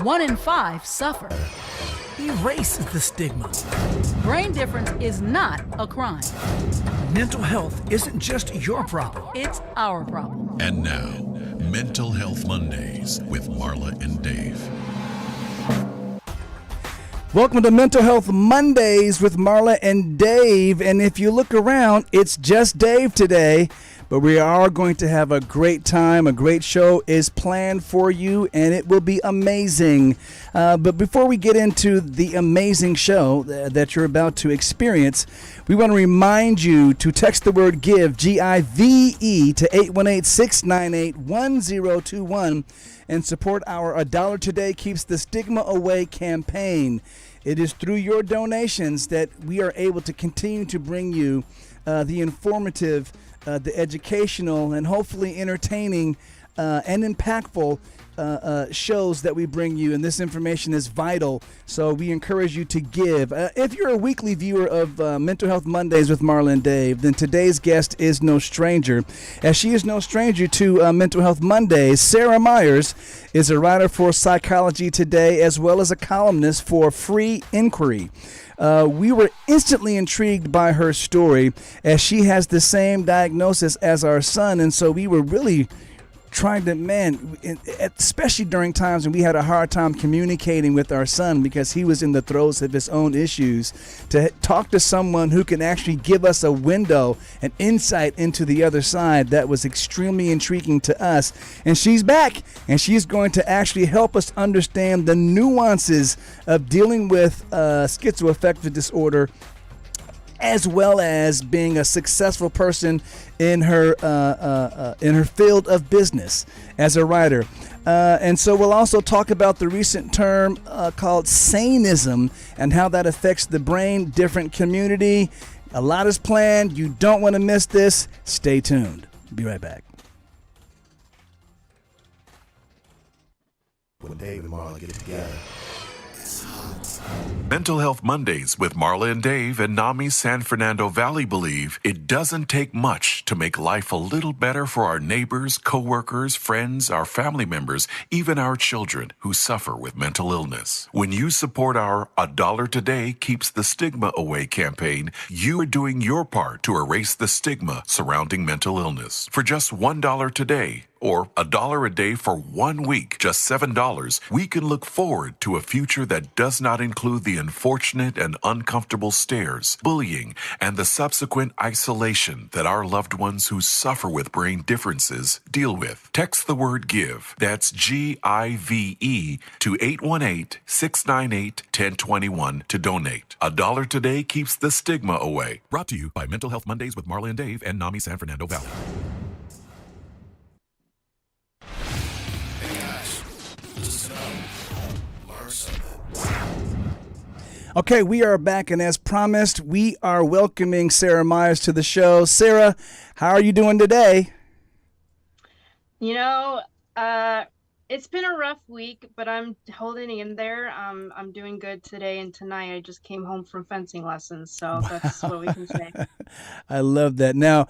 One in five suffer. Erase the stigma. Brain difference is not a crime. Mental health isn't just your problem. It's our problem. And now, Mental Health Mondays with Marla and Dave. Welcome to Mental Health Mondays with Marla and Dave. And if you look around, it's just Dave today. But we are going to have a great time. A great show is planned for you, and it will be amazing. But before we get into the amazing show that you're about to experience, we want to remind you to text the word GIVE, G-I-V-E, to 818-698-1021 and support our A Dollar Today Keeps the Stigma Away campaign. It is through your donations that we are able to continue to bring you the informative, the educational, and hopefully entertaining and impactful shows that we bring you, and this information is vital, so we encourage you to give. If you're a weekly viewer of Mental Health Mondays with Marla and Dave, then today's guest is no stranger, as she is no stranger to Mental Health Mondays. Sarah Myers is a writer for Psychology Today, as well as a columnist for Free Inquiry. We were instantly intrigued by her story, as she has the same diagnosis as our son, and so we were really trying to, especially during times when we had a hard time communicating with our son because he was in the throes of his own issues, to talk to someone who can actually give us a window, an insight into the other side. That was extremely intriguing to us. And she's back, and she's going to actually help us understand the nuances of dealing with schizoaffective disorder, as well as being a successful person in her field of business as a writer. And so we'll also talk about the recent term called Sanism and how that affects the brain different community. A lot is planned. You don't want to miss this. Stay tuned. Be right back. When Dave and Marla get together, it's hot. Mental Health Mondays with Marla and Dave and NAMI San Fernando Valley believe it doesn't take much to make life a little better for our neighbors, coworkers, friends, our family members, even our children who suffer with mental illness. When you support our A Dollar Today Keeps the Stigma Away campaign, you are doing your part to erase the stigma surrounding mental illness. For just $1 today, or $1 a day for 1 week, just $7, we can look forward to a future that does not include the unfortunate and uncomfortable stares, bullying, and the subsequent isolation that our loved ones who suffer with brain differences deal with. Text the word GIVE, that's G-I-V-E, to 818-698-1021 to donate. A Dollar Today Keeps the Stigma Away. Brought to you by Mental Health Mondays with Marla and Dave and NAMI San Fernando Valley. Okay, we are back, and as promised, we are welcoming Sarah Myers to the show. Sarah, how are you doing today? You know, it's been a rough week, but I'm holding in there. I'm doing good today and tonight. I just came home from fencing lessons, so that's what we can say. I love that. Now,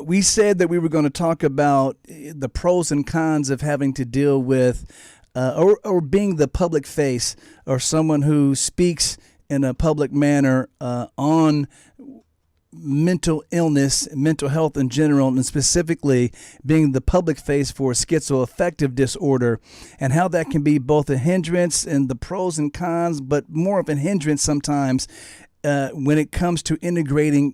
we said that we were going to talk about the pros and cons of having to deal with or being the public face, or someone who speaks in a public manner on mental illness, mental health in general, and specifically being the public face for schizoaffective disorder, and how that can be both a hindrance and the pros and cons, but more of a hindrance sometimes when it comes to integrating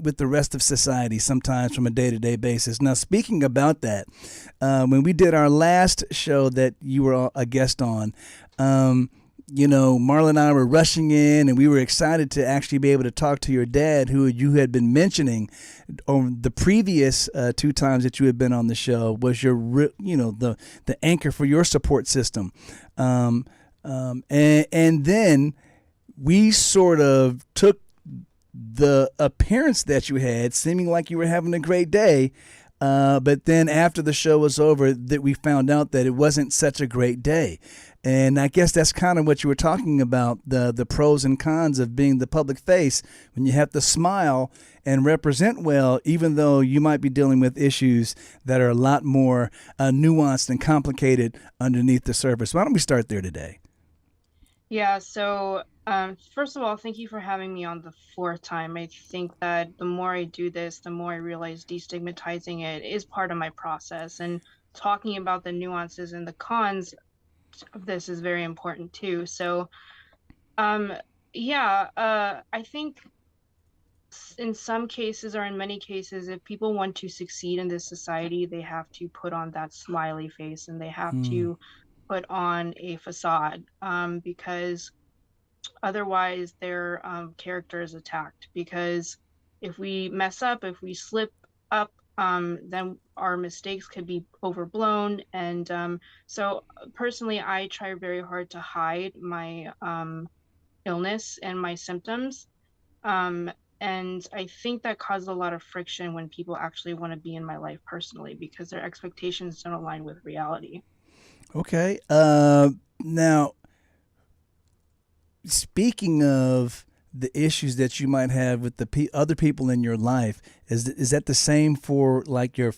with the rest of society, sometimes from a day-to-day basis. Now, speaking about that, when we did our last show that you were a guest on, Marla and I were rushing in, and we were excited to actually be able to talk to your dad, who you had been mentioning on the previous 2 times that you had been on the show, was your, the anchor for your support system. And then we sort of took the appearance that you had, seeming like you were having a great day, But then after the show was over, that we found out that it wasn't such a great day. And I guess that's kind of what you were talking about, the pros and cons of being the public face, when you have to smile and represent well, even though you might be dealing with issues that are a lot more nuanced and complicated underneath the surface. Why don't we start there today? Yeah, so first of all, thank you for having me on the fourth time. I think that the more I do this, the more I realize destigmatizing it is part of my process, and talking about the nuances and the cons of this is very important too. So, um, yeah, I think in some cases, or in many cases, if people want to succeed in this society, they have to put on that smiley face, and they have to put on a facade, because otherwise their character is attacked. Because if we mess up, if we slip up, then our mistakes could be overblown. And so personally, I try very hard to hide my illness and my symptoms. Um, and I think that caused a lot of friction when people actually want to be in my life personally, because their expectations don't align with reality. Okay. Now, speaking of the issues that you might have with the other people in your life, is that the same for like your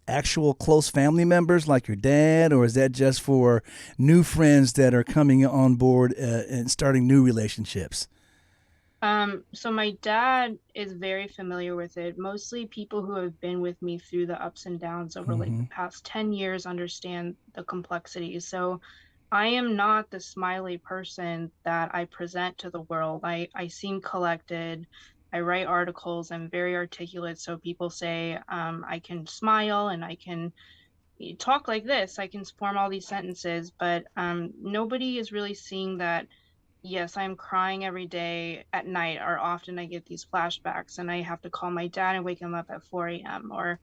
actual close family members, like your dad, or is that just for new friends that are coming on board and starting new relationships? So my dad is very familiar with it. Mostly people who have been with me through the ups and downs over like the past 10 years understand the complexities. So I am not the smiley person that I present to the world. I seem collected. I write articles. I'm very articulate. So people say I can smile and I can talk like this. I can form all these sentences, but nobody is really seeing that. Yes, I'm crying every day at night, or often I get these flashbacks and I have to call my dad and wake him up at 4 a.m. Or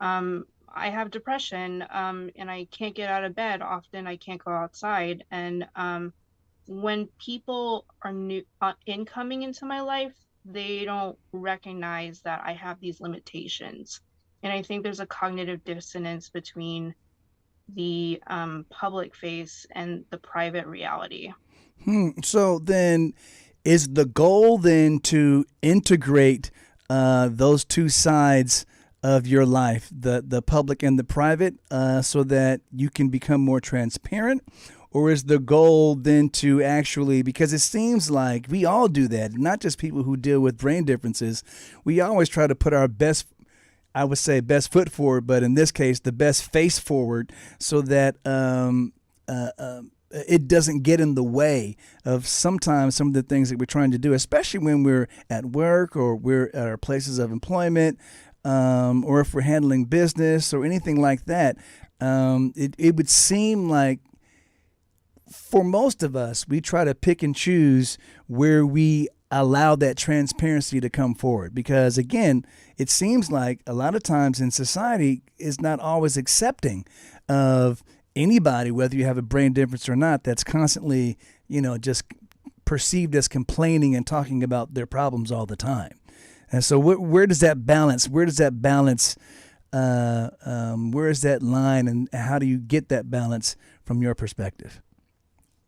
I have depression, and I can't get out of bed. Often I can't go outside. And when people are new incoming into my life, they don't recognize that I have these limitations. And I think there's a cognitive dissonance between the public face and the private reality. So then, is the goal then to integrate those two sides of your life, the public and the private, so that you can become more transparent? Or is the goal then to actually, because it seems like we all do that, not just people who deal with brain differences, we always try to put our best, I would say, best foot forward, but in this case, the best face forward, so that it doesn't get in the way of sometimes some of the things that we're trying to do, especially when we're at work or we're at our places of employment, or if we're handling business or anything like that. It would seem like for most of us, we try to pick and choose where we allow that transparency to come forward, because again, it seems like a lot of times in society is not always accepting of anybody, whether you have a brain difference or not, that's constantly, just perceived as complaining and talking about their problems all the time. And so where does that balance, where is that line, and how do you get that balance from your perspective?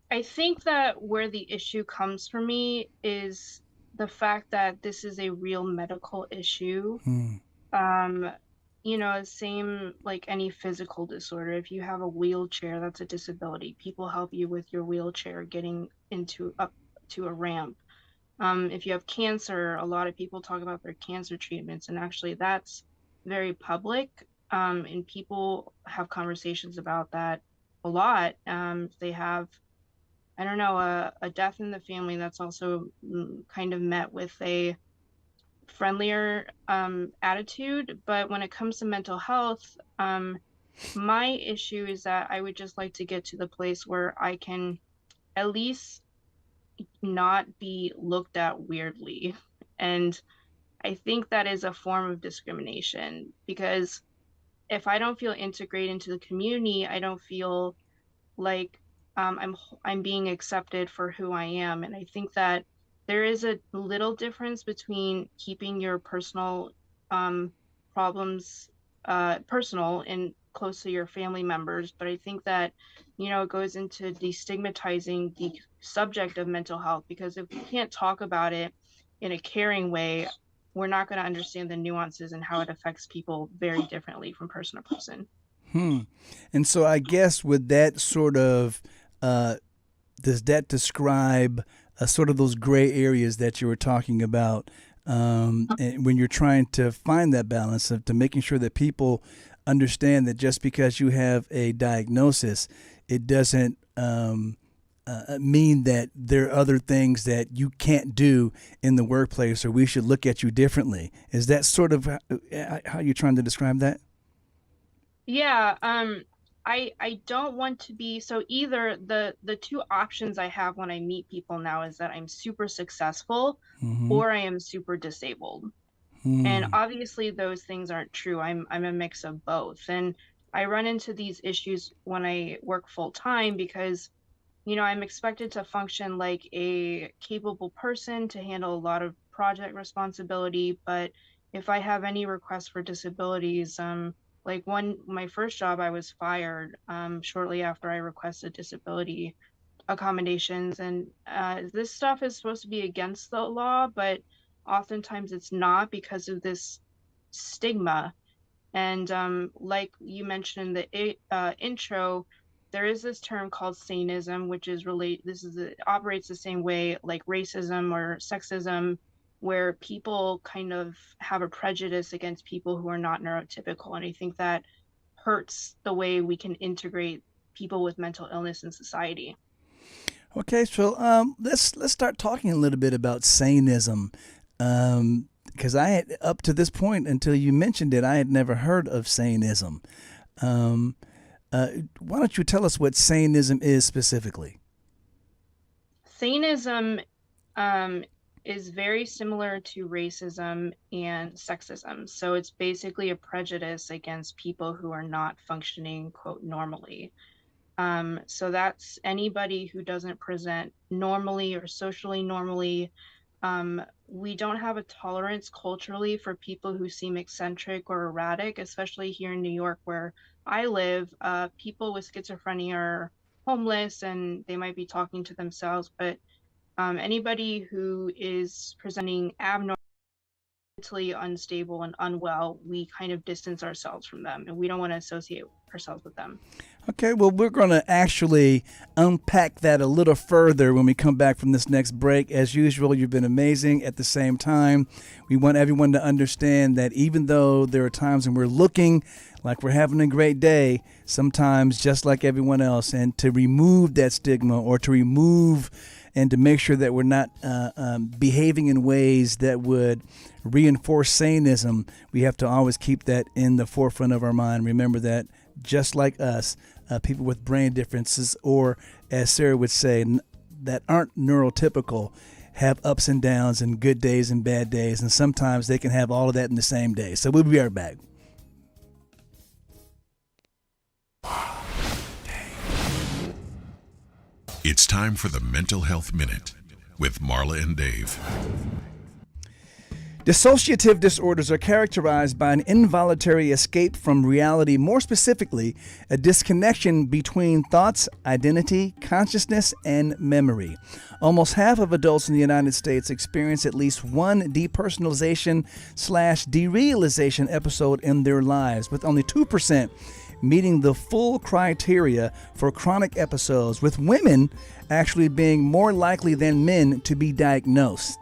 I think that where the issue comes for me is the fact that this is a real medical issue. Um, same like any physical disorder. If you have a wheelchair, that's a disability. People help you with your wheelchair getting up to a ramp. If you have cancer, a lot of people talk about their cancer treatments, and actually that's very public. And people have conversations about that a lot. They have, I don't know, a death in the family that's also kind of met with a friendlier attitude. But when it comes to mental health, my issue is that I would just like to get to the place where I can at least not be looked at weirdly. And I think that is a form of discrimination, because if I don't feel integrated into the community, I don't feel like I'm being accepted for who I am. And I think that there is a little difference between keeping your personal problems, personal and close to your family members. But I think that, it goes into destigmatizing the subject of mental health, because if we can't talk about it in a caring way, we're not going to understand the nuances and how it affects people very differently from person to person. And so I guess with that sort of, does that describe sort of those gray areas that you were talking about, and when you're trying to find that balance of to making sure that people understand that just because you have a diagnosis, it doesn't mean that there are other things that you can't do in the workplace, or we should look at you differently. Is that sort of how you're trying to describe that? Yeah, I don't want to be, so either the two options I have when I meet people now is that I'm super successful or I am super disabled. And obviously those things aren't true. I'm a mix of both. And I run into these issues when I work full time because, I'm expected to function like a capable person to handle a lot of project responsibility. But if I have any requests for disabilities, like my first job, I was fired shortly after I requested disability accommodations. And this stuff is supposed to be against the law, but oftentimes it's not because of this stigma. And like you mentioned in the intro, there is this term called Sanism, which is it operates the same way like racism or sexism, where people kind of have a prejudice against people who are not neurotypical. And I think that hurts the way we can integrate people with mental illness in society. Okay, so let's start talking a little bit about sanism, because I had, up to this point until you mentioned it, I had never heard of sanism. Why don't you tell us what sanism is specifically? Sanism is very similar to racism and sexism. So it's basically a prejudice against people who are not functioning, quote, normally. So that's anybody who doesn't present normally or socially normally. We don't have a tolerance culturally for people who seem eccentric or erratic, especially here in New York where I live. People with schizophrenia are homeless and they might be talking to themselves, but anybody who is presenting abnormal, mentally unstable and unwell, we kind of distance ourselves from them and we don't want to associate ourselves with them. Okay, well, we're going to actually unpack that a little further when we come back from this next break. As usual, you've been amazing. At the same time, we want everyone to understand that even though there are times when we're looking like we're having a great day, sometimes just like everyone else, and to remove that stigma or to remove and to make sure that we're not behaving in ways that would reinforce sanism, we have to always keep that in the forefront of our mind. Remember that just like us, people with brain differences, or as Sarah would say, that aren't neurotypical, have ups and downs and good days and bad days, and sometimes they can have all of that in the same day. So we'll be right back. It's time for the Mental Health Minute with Marla and Dave. Dissociative disorders are characterized by an involuntary escape from reality, more specifically, a disconnection between thoughts, identity, consciousness, and memory. Almost half of adults in the United States experience at least one depersonalization/derealization episode in their lives, with only 2% meeting the full criteria for chronic episodes, with women actually being more likely than men to be diagnosed.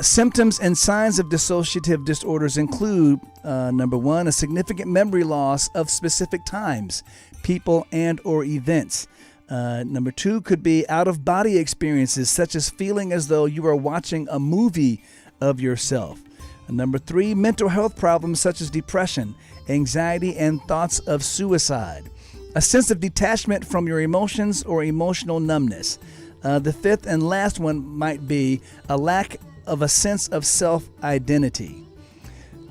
Symptoms and signs of dissociative disorders include, number one, a significant memory loss of specific times, people, and or events. Number two could be out-of-body experiences, such as feeling as though you are watching a movie of yourself. Number three, mental health problems such as depression, anxiety, and thoughts of suicide. A sense of detachment from your emotions or emotional numbness. The fifth and last one might be a lack of a sense of self-identity.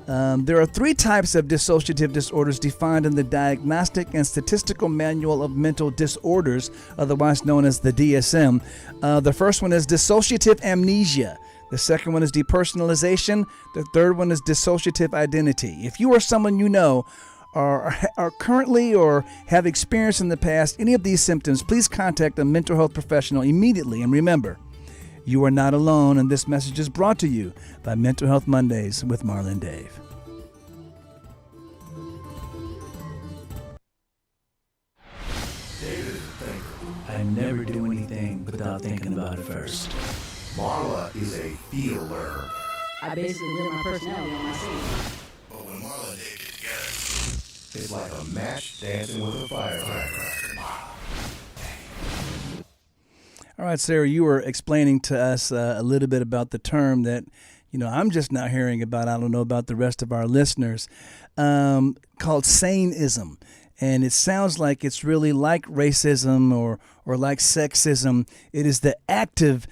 There are three types of dissociative disorders defined in the Diagnostic and Statistical Manual of Mental Disorders, otherwise known as the DSM. The first one is dissociative amnesia. The second one is depersonalization. The third one is dissociative identity. If you or someone you know are currently or have experienced in the past any of these symptoms, please contact a mental health professional immediately. And remember, you are not alone, and this message is brought to you by Mental Health Mondays with Marla and Dave. I never do anything without thinking about it first. Marla is a feeler. I basically live my personality on my scene. But when Marla and Dave get together, it's like a match dancing with a firecracker. All right, Sarah, you were explaining to us a little bit about the term that, I'm just now hearing about. I don't know about the rest of our listeners, called Sanism. And it sounds like it's really like racism or like sexism. It is the active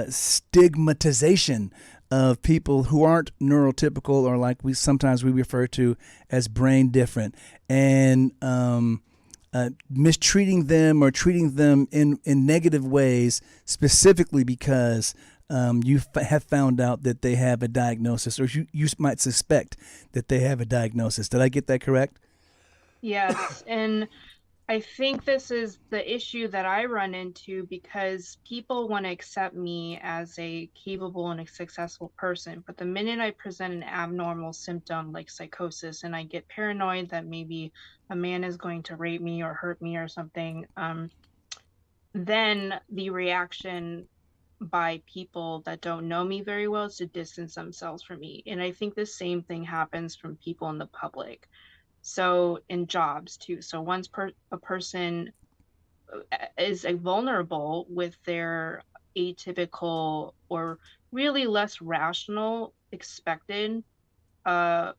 stigmatization of people who aren't neurotypical, or like we sometimes refer to as brain different, and mistreating them or treating them in negative ways, specifically because you have found out that they have a diagnosis, or you might suspect that they have a diagnosis. Did I get that correct? Yes, and I think this is the issue that I run into because people want to accept me as a capable and a successful person. But the minute I present an abnormal symptom like psychosis and I get paranoid that maybe a man is going to rape me or hurt me or something, then the reaction by people that don't know me very well is to distance themselves from me. And I think the same thing happens from people in the public. So in jobs too. So once a person is vulnerable with their atypical or really less rational expected kind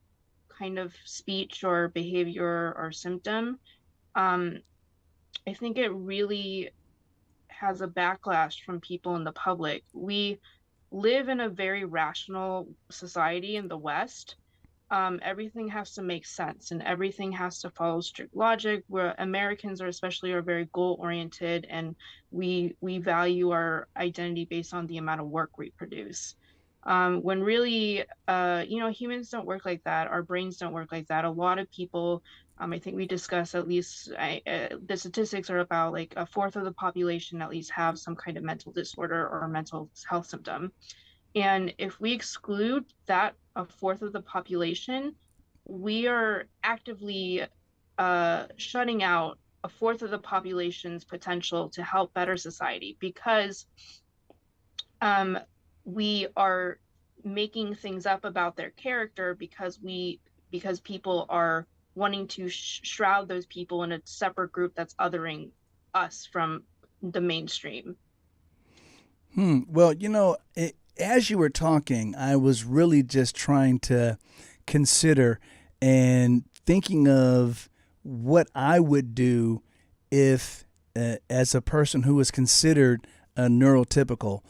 of speech or behavior or symptom, I think it really has a backlash from people in the public. We live in a very rational society in the West. Everything has to make sense and everything has to follow strict logic, where Americans are very goal oriented, and we value our identity based on the amount of work we produce. When really, humans don't work like that. Our brains don't work like that. A lot of people, I think we discussed at least the statistics are about like a fourth of the population at least have some kind of mental disorder or a mental health symptom. And if we exclude that a fourth of the population, we are actively shutting out a fourth of the population's potential to help better society, because we are making things up about their character because people are wanting to shroud those people in a separate group that's othering us from the mainstream. Well, as you were talking, I was really just trying to consider and thinking of what I would do if, as a person who was considered neurotypical,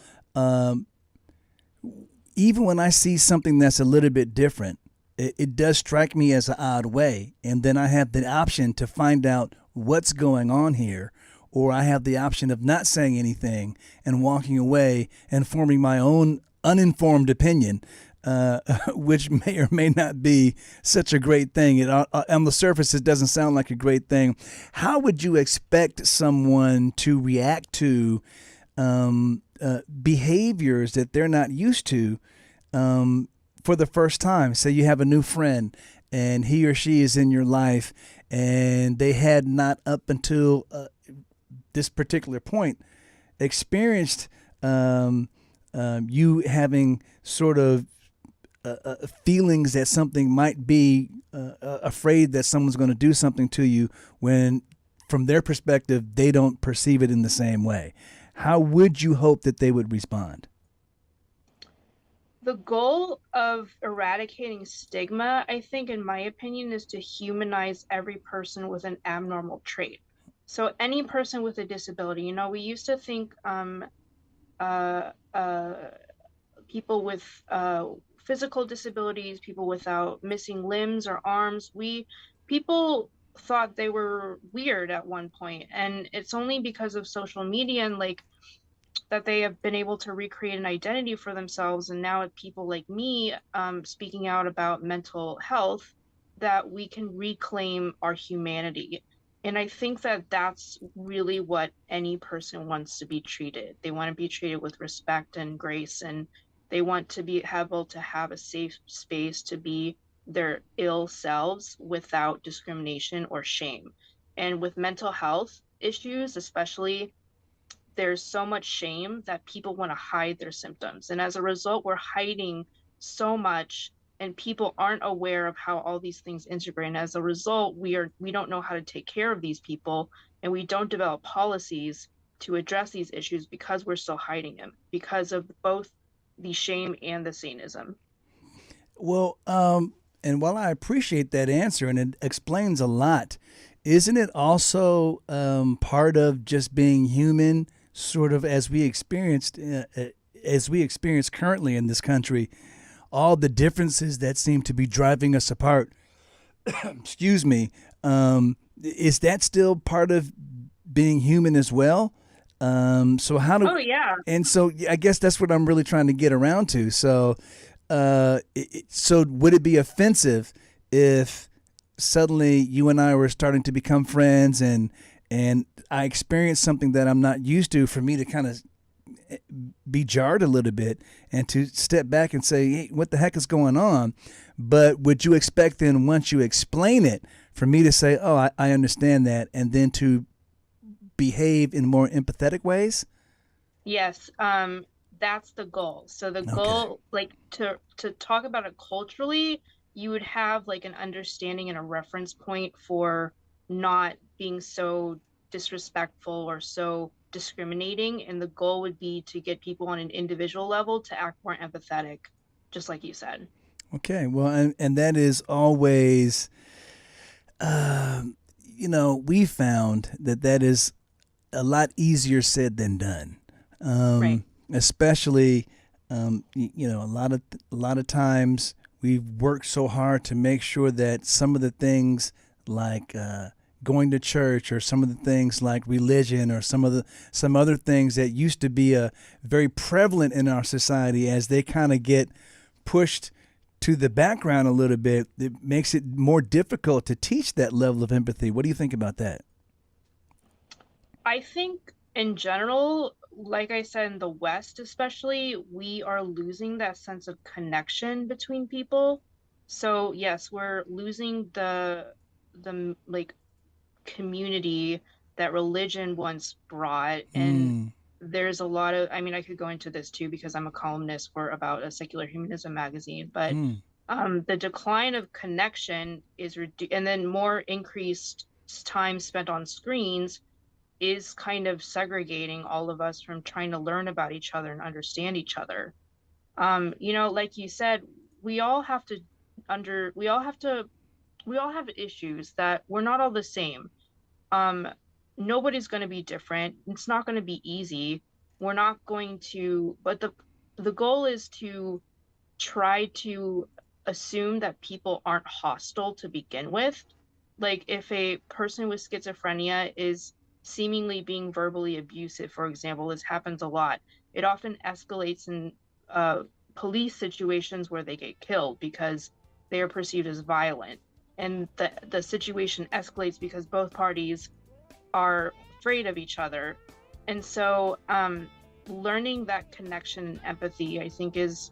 even when I see something that's a little bit different, it does strike me as an odd way. And then I have the option to find out what's going on here, or I have the option of not saying anything and walking away and forming my own uninformed opinion, which may or may not be such a great thing. On the surface, it doesn't sound like a great thing. How would you expect someone to react to behaviors that they're not used to for the first time? Say you have a new friend and he or she is in your life and they had not up until this particular point experienced you having sort of feelings that something might be afraid that someone's going to do something to you, when from their perspective they don't perceive it in the same way. How would you hope that they would respond? The goal of eradicating stigma, I think, in my opinion, is to humanize every person with an abnormal trait. So any person with a disability, we used to think people with physical disabilities, people without missing limbs or arms, people thought they were weird at one point. And it's only because of social media and like that they have been able to recreate an identity for themselves. And now with people like me speaking out about mental health, that we can reclaim our humanity. And I think that that's really what any person wants to be treated. They want to be treated with respect and grace, and they want to be able to have a safe space to be their ill selves without discrimination or shame. And with mental health issues, especially, there's so much shame that people want to hide their symptoms. And as a result, we're hiding so much, and people aren't aware of how all these things integrate. And as a result, we don't know how to take care of these people, and we don't develop policies to address these issues because we're still hiding them because of both the shame and the Sanism. Well, and while I appreciate that answer and it explains a lot, isn't it also part of just being human, sort of as we experience currently in this country, all the differences that seem to be driving us apart? Excuse me. Is that still part of being human as well? So how do? Oh yeah. And so I guess that's what I'm really trying to get around to. So, so would it be offensive if suddenly you and I were starting to become friends, and I experienced something that I'm not used to, for me to kind of be jarred a little bit and to step back and say, hey, what the heck is going on? But would you expect then, once you explain it, for me to say, oh, I understand that, and then to behave in more empathetic ways? Yes, that's the goal. So the goal, like to talk about it culturally, you would have like an understanding and a reference point for not being so disrespectful or so discriminating. And the goal would be to get people on an individual level to act more empathetic, just like you said. Okay, well, and that is always, we found that is a lot easier said than done. Right. Especially, a lot of times we've worked so hard to make sure that some of the things like going to church, or some of the things like religion, or some other things that used to be very prevalent in our society, as they kind of get pushed to the background a little bit, it makes it more difficult to teach that level of empathy. What do you think about that? I think in general, like I said, in the West especially, we are losing that sense of connection between people. So yes, we're losing the like community that religion once brought. And there's a lot of, I mean, I could go into this too because I'm a columnist for about a secular humanism magazine, but the decline of connection is and then more increased time spent on screens is kind of segregating all of us from trying to learn about each other and understand each other. Like you said, we all have issues that we're not all the same. Nobody's going to be different. It's not going to be easy. We're not going to, but the goal is to try to assume that people aren't hostile to begin with. Like if a person with schizophrenia is seemingly being verbally abusive, for example, this happens a lot. It often escalates in police situations where they get killed because they are perceived as violent. And the situation escalates because both parties are afraid of each other. And so learning that connection and empathy, I think, is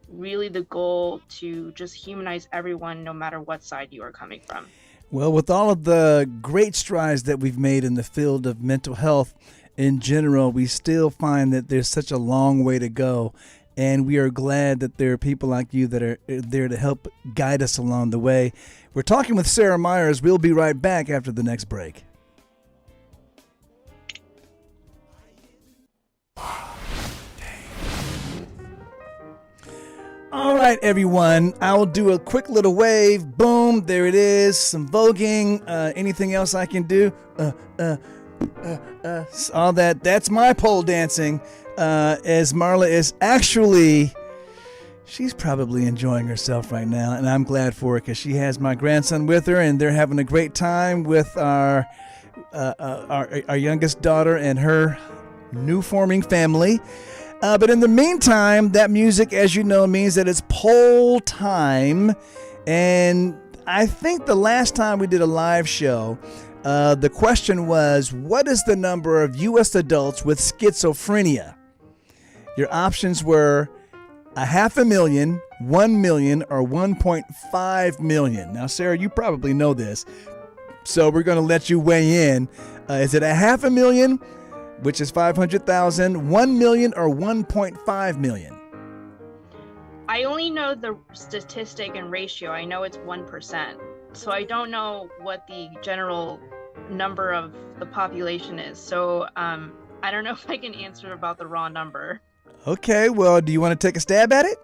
really the goal, to just humanize everyone no matter what side you are coming from. Well, with all of the great strides that we've made in the field of mental health in general, we still find that there's such a long way to go. And we are glad that there are people like you that are there to help guide us along the way. We're talking with Sarah Myers. We'll be right back after the next break. All right, everyone. I'll do a quick little wave. Boom. There it is. Some voguing. Anything else I can do? All that. That's my pole dancing. As Marla is actually, she's probably enjoying herself right now, and I'm glad for it because she has my grandson with her, and they're having a great time with our youngest daughter and her new forming family. But in the meantime, that music, as you know, means that it's poll time. And I think the last time we did a live show, the question was, what is the number of U.S. adults with schizophrenia? Your options were 500,000, 1 million, or 1.5 million. Now, Sarah, you probably know this, so we're going to let you weigh in. Is it 500,000, which is 500,000, 1 million, or 1.5 million? I only know the statistic and ratio. I know it's 1%. So I don't know what the general number of the population is. So I don't know if I can answer about the raw number. Okay, well, do you want to take a stab at it?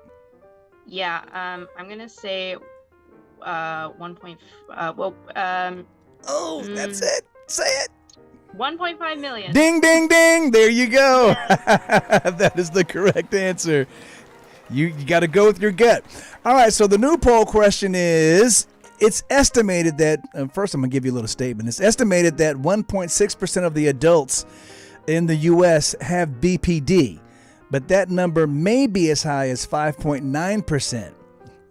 Yeah, I'm going to say 1. That's it. Say it. 1.5 million. Ding, ding, ding. There you go. That is the correct answer. You got to go with your gut. All right, so the new poll question is, it's estimated that, first I'm going to give you a little statement. It's estimated that 1.6% of the adults in the U.S. have BPD, but that number may be as high as 5.9%.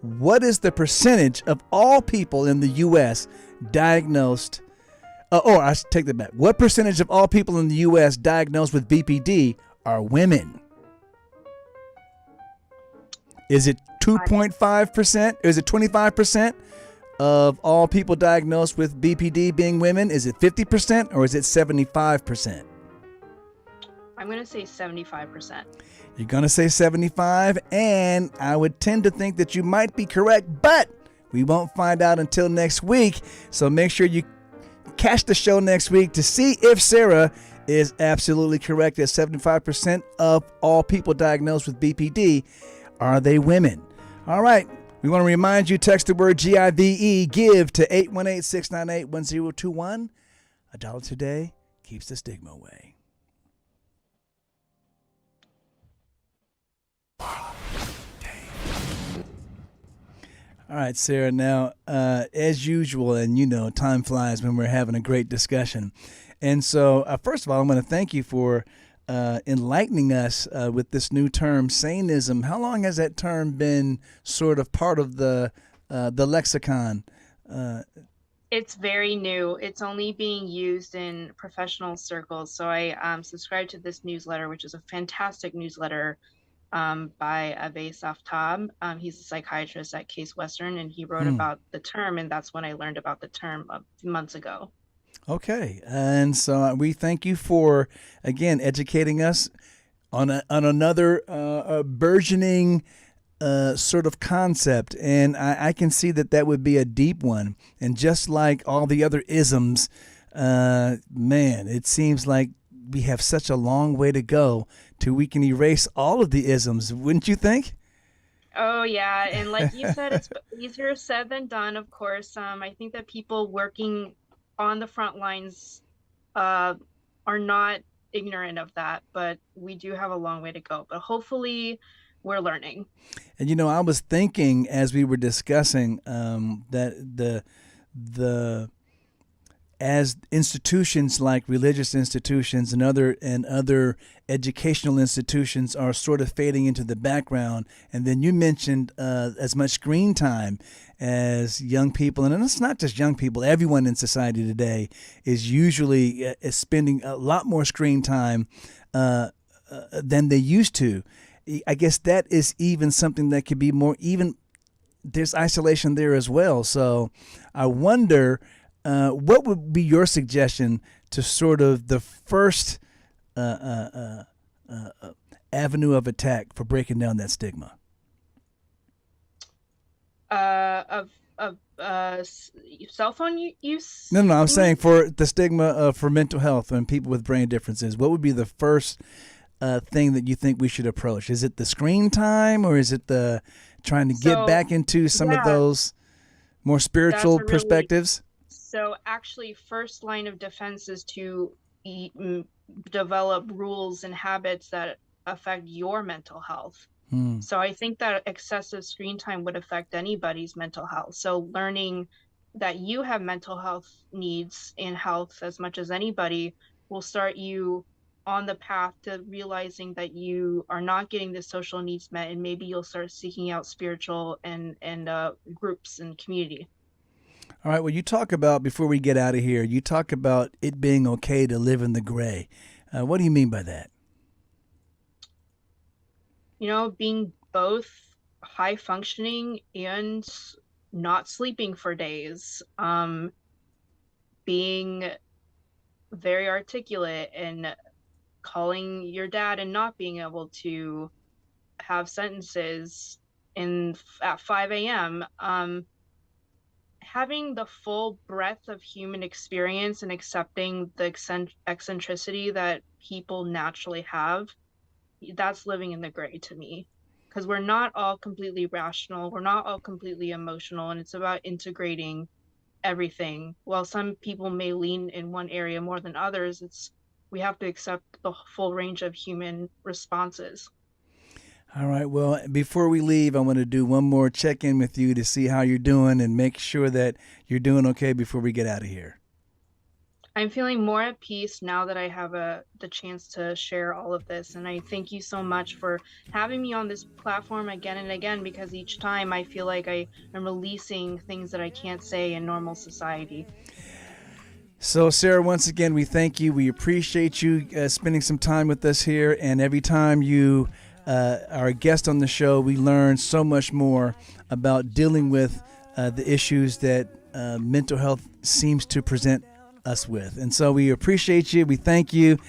What is the percentage of all people in the U.S. diagnosed, I should take that back. What percentage of all people in the U.S. diagnosed with BPD are women? Is it 2.5%? Is it 25% of all people diagnosed with BPD being women? Is it 50% or is it 75%? I'm going to say 75%. You're going to say 75, and I would tend to think that you might be correct, but we won't find out until next week. So make sure you catch the show next week to see if Sarah is absolutely correct that 75% of all people diagnosed with BPD are they women. All right. We want to remind you, text the word GIVE, give to 818-698-1021. $1 today keeps the stigma away. All right, Sarah. Now, as usual, and you know, time flies when we're having a great discussion. And so, first of all, I'm going to thank you for enlightening us with this new term, Sanism. How long has that term been sort of part of the lexicon? It's very new. It's only being used in professional circles. So I subscribe to this newsletter, which is a fantastic newsletter by Affective. He's a psychiatrist at Case Western, and he wrote about the term, and that's when I learned about the term a few months ago. Okay, and so we thank you for, again, educating us on another burgeoning sort of concept, and I can see that would be a deep one. And just like all the other isms, man, it seems like we have such a long way to go till we can erase all of the isms, wouldn't you think? Oh, yeah, and like you said, it's easier said than done, of course. I think that people working on the front lines are not ignorant of that, but we do have a long way to go. But hopefully we're learning. And, you know, I was thinking as we were discussing that as institutions like religious institutions and other educational institutions are sort of fading into the background, and then you mentioned as much screen time as young people, and it's not just young people, everyone in society today is usually is spending a lot more screen time than they used to. I guess that is even something that could be more, even there's isolation there as well. So I wonder, what would be your suggestion to sort of the first avenue of attack for breaking down that stigma? Of cell phone use? No, I'm saying for the stigma for mental health and people with brain differences. What would be the first thing that you think we should approach? Is it the screen time, or is it the trying to get back into some of those more spiritual perspectives? So actually, first line of defense is to develop rules and habits that affect your mental health. So I think that excessive screen time would affect anybody's mental health. So learning that you have mental health needs and health as much as anybody will start you on the path to realizing that you are not getting the social needs met, and maybe you'll start seeking out spiritual and groups and community. All right. Well, you talk about, before we get out of here, you talk about it being okay to live in the gray. What do you mean by that? You know, being both high functioning and not sleeping for days, being very articulate and calling your dad and not being able to have sentences at 5 a.m. Having the full breadth of human experience and accepting the eccentricity that people naturally have, that's living in the gray to me. Because we're not all completely rational, we're not all completely emotional, and it's about integrating everything. While some people may lean in one area more than others, we have to accept the full range of human responses. All right. Well, before we leave, I want to do one more check-in with you to see how you're doing and make sure that you're doing okay before we get out of here. I'm feeling more at peace now that I have the chance to share all of this. And I thank you so much for having me on this platform again and again, because each time I feel like I am releasing things that I can't say in normal society. So, Sarah, once again, we thank you. We appreciate you spending some time with us here. And every time you are a guest on the show, we learn so much more about dealing with the issues that mental health seems to present us with. And so we appreciate you. We thank you.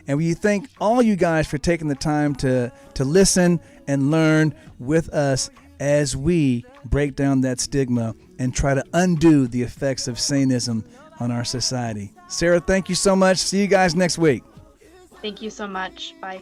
And we thank all you guys for taking the time to listen and learn with us as we break down that stigma and try to undo the effects of Sanism on our society. Sarah, thank you so much. See you guys next week. Thank you so much. Bye.